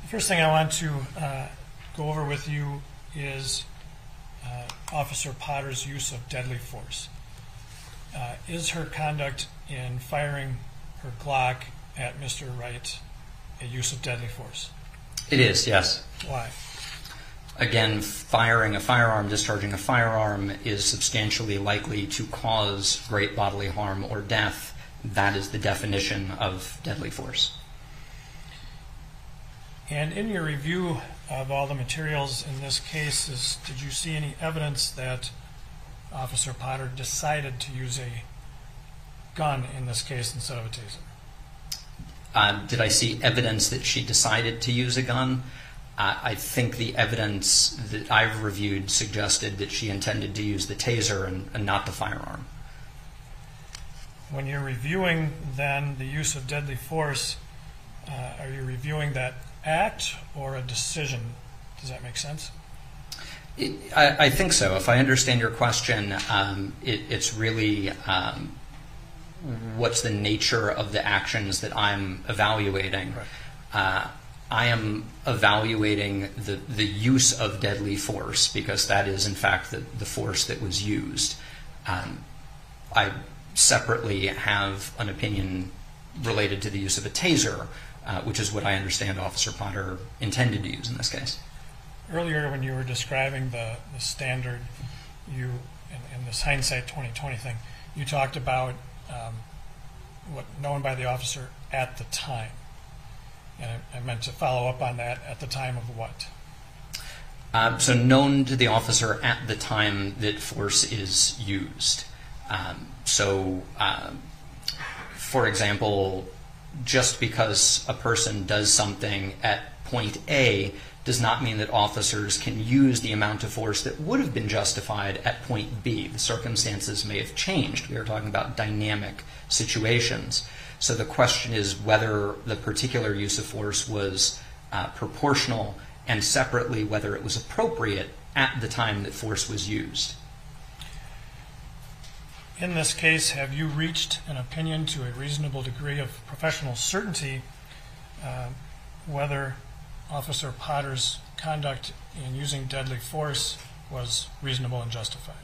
The first thing I want to go over with you is Officer Potter's use of deadly force. Is her conduct in firing her Glock at Mr. Wright a use of deadly force? It is, yes. Why? Again, firing a firearm, discharging a firearm is substantially likely to cause great bodily harm or death. That is the definition of deadly force. And in your review of all the materials in this case, did you see any evidence that Officer Potter decided to use a gun in this case instead of a taser? Did I see evidence that she decided to use a gun? I think the evidence that I've reviewed suggested that she intended to use the taser and not the firearm. When you're reviewing, then, the use of deadly force, are you reviewing that act or a decision? Does that make sense? I think so. If I understand your question, it's really what's the nature of the actions that I'm evaluating. Right. I am evaluating the use of deadly force because that is, in fact, the force that was used. I separately have an opinion related to the use of a taser, which is what I understand Officer Potter intended to use in this case. Earlier, when you were describing the standard, in this hindsight 2020 thing, you talked about what known by the officer at the time. And I meant to follow up on that. At the time of what? So known to the officer at the time that force is used. For example, just because a person does something at point A does not mean that officers can use the amount of force that would have been justified at point B. The circumstances may have changed. We are talking about dynamic situations. So the question is whether the particular use of force was proportional, and separately whether it was appropriate at the time that force was used. In this case, have you reached an opinion to a reasonable degree of professional certainty whether Officer Potter's conduct in using deadly force was reasonable and justified?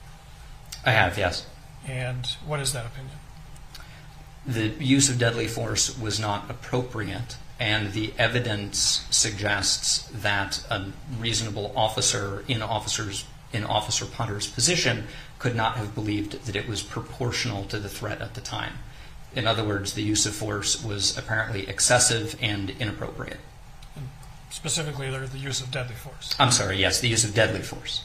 I have, yes. And what is that opinion? The use of deadly force was not appropriate, and the evidence suggests that a reasonable officer in Officer Potter's position could not have believed that it was proportional to the threat at the time. In other words, the use of force was apparently excessive and inappropriate. And specifically, the use of deadly force. I'm sorry, yes, the use of deadly force.